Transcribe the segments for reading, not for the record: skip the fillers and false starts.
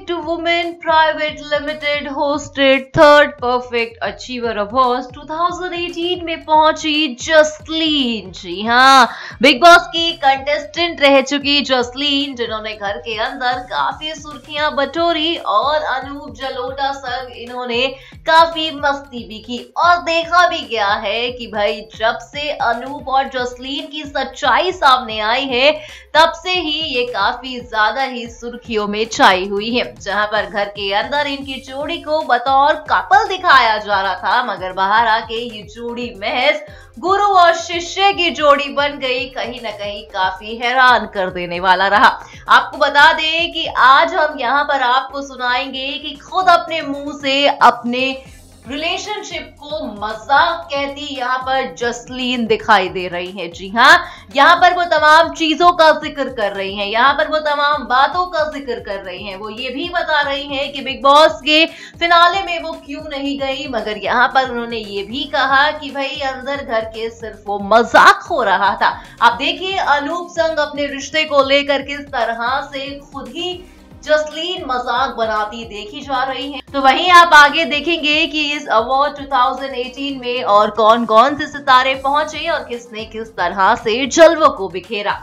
Perfect Women Private Limited hosted Third Perfect Achiever Awards 2018 में पहुंची जसलीन। जी हाँ, बिग बॉस की कंटेस्टेंट रह चुकी जसलीन, जिन्होंने घर के अंदर काफी सुर्खियां बटोरी और अनूप जलोटा संग इन्होंने काफी मस्ती भी की। और देखा भी गया है कि भाई जब से अनूप और जसलीन की सच्चाई सामने आई है, तब से ही ये काफी ज्यादा ही सुर्खियों में छाई हुई है। जहां पर घर के अंदर इनकी जोड़ी को बतौर कपल दिखाया जा रहा था, मगर बाहर आके ये जोड़ी महज गुरु और शिष्य की जोड़ी बन गई। कहीं ना कहीं काफी हैरान कर देने वाला रहा। आपको बता दें कि आज हम यहाँ पर आपको सुनाएंगे कि खुद अपने मुंह से अपने रिलेशनशिप को मजाक कहती यहाँ पर जसलीन दिखाई दे रही है। जी हाँ, यहाँ पर वो तमाम चीजों का जिक्र कर रही हैं, यहाँ पर वो तमाम बातों का जिक्र कर रही हैं। वो ये भी बता रही हैं कि बिग बॉस के फिनाले में वो क्यों नहीं गई, मगर यहाँ पर उन्होंने ये भी कहा कि भाई अंदर घर के सिर्फ वो मजाक हो रहा था। आप देखिए अनूप संग अपने रिश्ते को लेकर किस तरह से खुद ही जसलीन मजाक बनाती देखी जा रही हैं। तो वहीं आप आगे देखेंगे कि इस अवार्ड 2018 में और कौन कौन से सितारे पहुंचे और किसने किस तरह से जलवों को बिखेरा।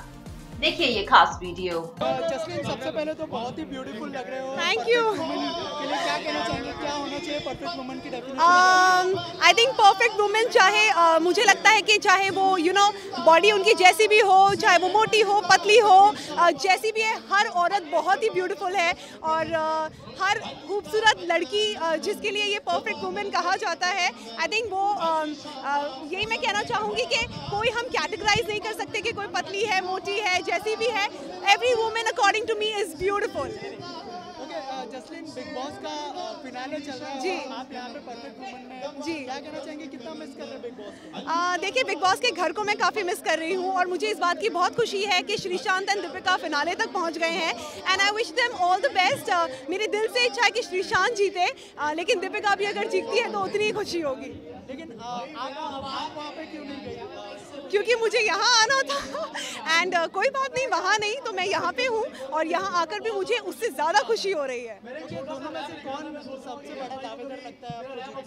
देखिए ये खास वीडियो। जसलीन, सबसे पहले तो बहुत ही ब्यूटीफुल लग रहे हो। Thank you. के लिए क्या कहना चाहेंगे, क्या होना चाहिए परफेक्ट वुमन की definition? I think perfect women चाहे मुझे लगता है कि चाहे वो बॉडी उनकी जैसी भी हो, चाहे वो मोटी हो पतली हो, जैसी भी है, हर औरत बहुत ही ब्यूटीफुल है। और हर खूबसूरत लड़की जिसके लिए ये परफेक्ट वुमेन कहा जाता है, आई थिंक वो यही मैं कहना चाहूँगी कि कोई हम कैटेगराइज नहीं कर सकते कि कोई पतली है, मोटी है, जैसी भी है। Every women according to me is beautiful. Jasleen, Bigg Boss का फिनाले चल रहा है जी। आप यहाँ पे परफेक्ट वुमन में जी, क्या कहना चाहेंगे, कितना मिस कर रहे हैं बिग बॉस? देखिए बिग बॉस के घर को मैं काफ़ी मिस कर रही हूँ और मुझे इस बात की बहुत खुशी है कि श्रीशांत एंड दीपिका फिनाले तक पहुँच गए हैं and I wish them all the best. मेरे दिल से इच्छा है कि श्रीशांत जीते, लेकिन दीपिका भी अगर जीतती है तो उतनी ही खुशी होगी। लेकिन आप वहाँ पे क्यों नहीं गई? क्योंकि मुझे यहाँ आना था एंड कोई बात नहीं, वहाँ नहीं तो मैं यहाँ पे हूँ और यहाँ आकर भी मुझे उससे ज़्यादा खुशी हो रही है। दोनों में से कौन सबसे बड़ा दावेदार लगता है आपको?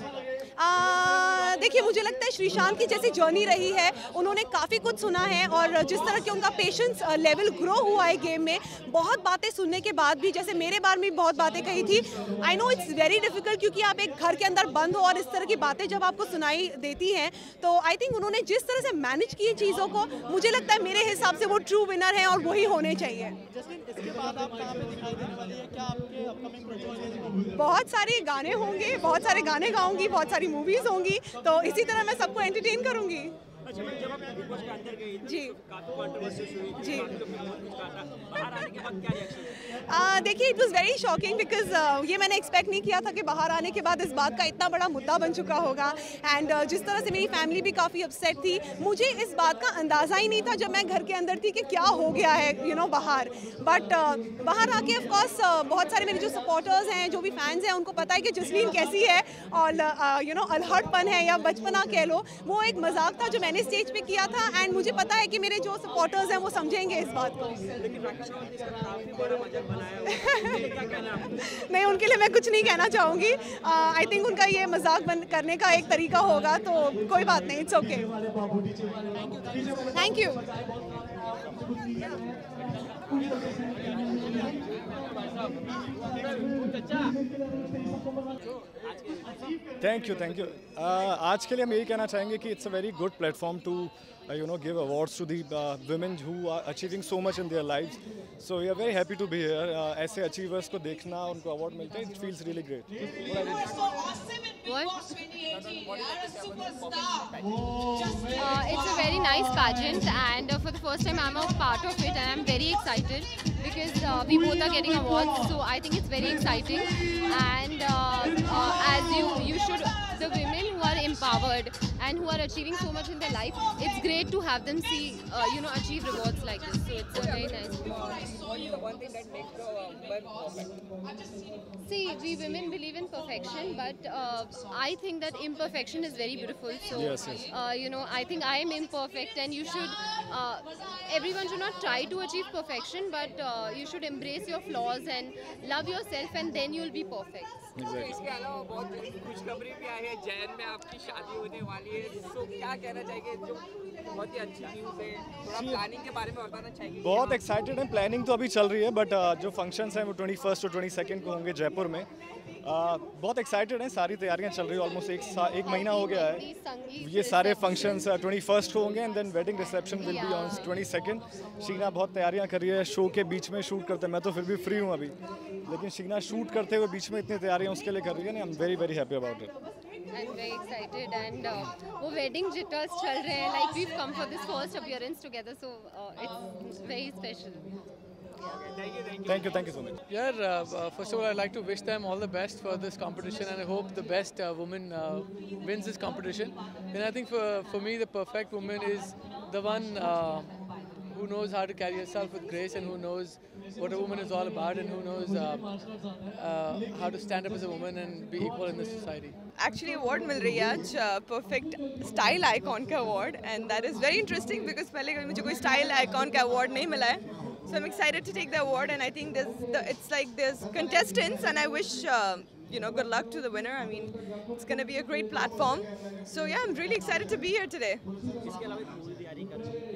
देखिए मुझे लगता है श्रीशांत की जैसी जर्नी रही है, उन्होंने काफ़ी कुछ सुना है और जिस तरह के उनका पेशेंस लेवल ग्रो हुआ है गेम में, बहुत बातें सुनने के बाद भी, जैसे मेरे बारे में भी बहुत बातें कही थी। I know it's very difficult क्योंकि आप एक घर के अंदर बंद हो और इस तरह की बातें जब आपको सुनाई देती हैं, तो आई थिंक उन्होंने जिस तरह से मैनेज की चीज़ों को, मुझे लगता है मेरे हिसाब से वो ट्रू विनर है और वही होने चाहिए। इसके बाद आप कहाँ पे दिखाई देने वाली है? क्या आपके अपकमिंग प्रोजेक्ट? बहुत सारे गाने होंगे, बहुत सारे गाने गाऊंगी, बहुत सारी मूवीज होंगी, तो इसी तरह मैं सबको एंटरटेन करूंगी। अच्छा, जब आप बिग बॉस के अंदर गई जी, काफी कंट्रोवर्सी हुई जी। बाहर आने के बाद क्या रिएक्शन? देखिए it was very shocking because ये मैंने एक्सपेक्ट नहीं किया था कि बाहर आने के बाद इस बात का इतना बड़ा मुद्दा बन चुका होगा एंड जिस तरह से मेरी फैमिली भी काफ़ी अपसेट थी, मुझे इस बात का अंदाज़ा ही नहीं था जब मैं घर के अंदर थी कि क्या हो गया है बाहर। बट बाहर आके ऑफकोर्स बहुत सारे मेरे जो सपोर्टर्स हैं, जो भी फैंस हैं, उनको पता है कि जसलीन कैसी है और अलहड़पन है या बचपना कह लो, वो एक मजाक था जो मैंने स्टेज पे किया था एंड मुझे पता है कि मेरे जो सपोर्टर्स हैं वो समझेंगे इस बात को। नहीं, उनके लिए मैं कुछ नहीं कहना चाहूँगी। आई थिंक उनका ये मजाक करने का एक तरीका होगा, तो कोई बात नहीं, it's okay. Thank you. Thank you. आज के लिए हम यही कहना चाहेंगे कि it's a very good platform to give awards to the women who are achieving so much in their lives. So we are very happy to be here. ऐसे achievers को देखना, उनको award मिलते हैं, it feels really great. It's a very nice pageant and for the first time I'm a part of it and I'm very excited because we both are getting awards, so I think it's very exciting and as you should, the women who are empowered and and who are achieving so much in their life. It's great to have them see, achieve rewards like this. So it's a very nice thing. What is the one thing that makes the woman perfect? See, we women believe in perfection, but I think that imperfection is very beautiful. So, Yes, yes. I think I am imperfect, and you should. Everyone should not try to achieve perfection, but you should embrace your flaws and love yourself, and then you'll be perfect. Exactly. इसके अलावा बहुत खुशखबरी भी आई है, जैन में आपकी शादी होने वाली है, सो क्या कहना चाहिए, जो बहुत ही अच्छी न्यूज़ है, थोड़ा प्लानिंग के बारे में बताना चाहिए। बहुत एक्साइटेड हैं, प्लानिंग तो अभी चल रही है, बट जो फंक्शंस हैं वो 21 और 22 को होंगे जयपुर में। बहुत एक्साइटेड हैं, सारी तैयारियां चल रही है, ऑलमोस्ट एक महीना हो गया है। ये सारे फंक्शंस 21 को होंगे and then wedding reception will be on 22। Sheena बहुत तैयारियां कर रही है, शो के बीच में शूट करते हैं, मैं तो फिर भी फ्री हूँ अभी, लेकिन शीना शूट करते हुए बीच में इतनी तैयारियां उसके लिए कर रही है ना, I am very very happy about it. I'm very excited, and वो wedding jitters चल रहे हैं, like we've come for this first appearance together, so it's very special. Thank you so much. Yeah, first of all, I'd like to wish them all the best for this competition, and I hope the best woman wins this competition. And I think for me, the perfect woman is the one who knows how to carry herself with grace, and who knows what a woman is all about, and who knows how to stand up as a woman and be equal in this society. Actually award मिल रही है आज perfect style icon का award, and that is very interesting because पहले कभी मुझे कोई style icon का award नहीं मिला है. So I'm excited to take the award, and I think there's contestants, and I wish good luck to the winner. I mean, it's going to be a great platform. So yeah, I'm really excited to be here today. इसके अलावा movie तैयारी कर रही है,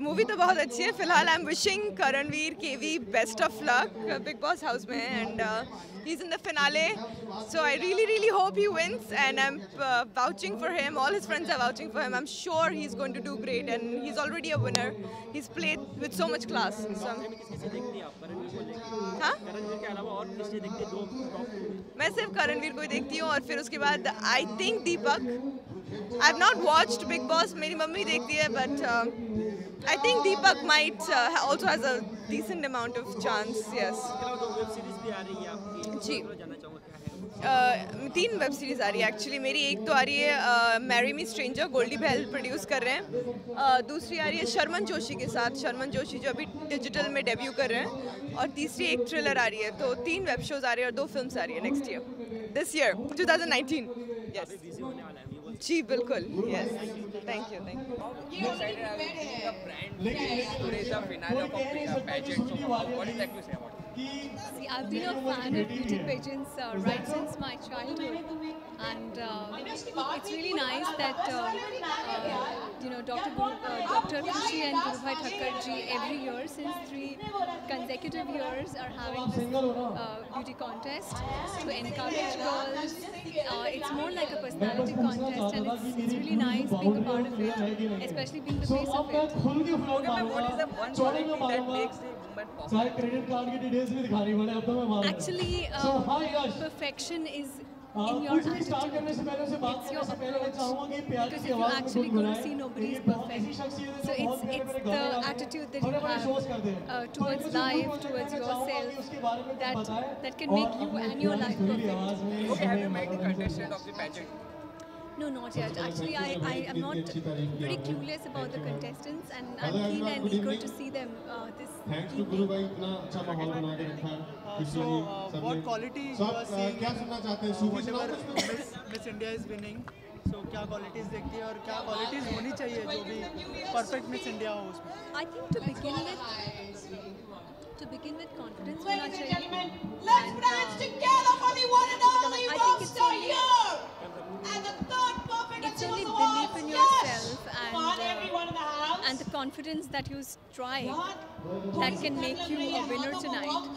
movie तो बहुत अच्छी है. फिलहाल आई एम विशिंग करणवीर केवी best of luck Bigg Boss house में, and he is in the finale, so I really hope he wins, and I am vouching for him. All his friends are vouching for him. I am sure he is going to do great, and he is already a winner. He is played with so much class. हाँ, करणवीर के अलावा और किससे देखते हैं? दो मैं सिर्फ करणवीर को ही देखती हूँ, और फिर उसके बाद I think Deepak. I have not watched big boss, मेरी मम्मी देखती है, but I think Deepak might also has a decent amount of chance. Yes. Web series भी आ रही है आपकी, जी. जानना चाहूँगा क्या है? 3 वेब सीरीज आ रही है एक्चुअली. मेरी एक तो आ रही है मैरी मी स्ट्रेंजर, गोल्डी बहल प्रोड्यूस कर रहे हैं. दूसरी आ रही है शर्मन जोशी के साथ, शर्मन जोशी जो अभी डिजिटल में डेब्यू कर रहे हैं. और तीसरी एक थ्रिलर आ रही है. तो 3 वेब शोज आ रही है और 2 फिल्म्स आ रही है next year, this year 2019. Yes busy होने वाला है व्यूअर्स। जी बिल्कुल. Yes, thank you. excited are you seeing the brand today is the finale of a pageant, so what is that you say about it? See, I've been a fan of beauty pageants right since my childhood, and it's really nice that Dr. Khushi and Gurubhai Thakkar ji every year since 3 consecutive years are having this beauty contest to encourage girls. It's more like a personality contest, and it's really nice being a part of it, especially being the face of it. Okay, ma'am, what is the one quality that makes a woman perfect? Actually, perfection is in your attitude. It's your approach. Because if you actually go to see, nobody is perfect. So it's the attitude that you have towards life, towards yourself, that can make you and your life perfect. Okay, have you met the contestant of the pageant? No, not yet. Actually, I am not very clueless about the contestants, and I'm keen and eager to see them this evening. So, what qualities you are seeing whenever Miss India is winning? So, क्या qualities देखती है और क्या qualities होनी चाहिए जो भी perfect Miss India हो उसमें? I think to begin with confidence होना चाहिए. Let's dance together for the one and only I think it's Rockstar only- here! And the third perfect It's only Achievers belief Awards. in Yes! yourself Fun, everyone in the house. and the confidence that you strive that can make you a winner tonight.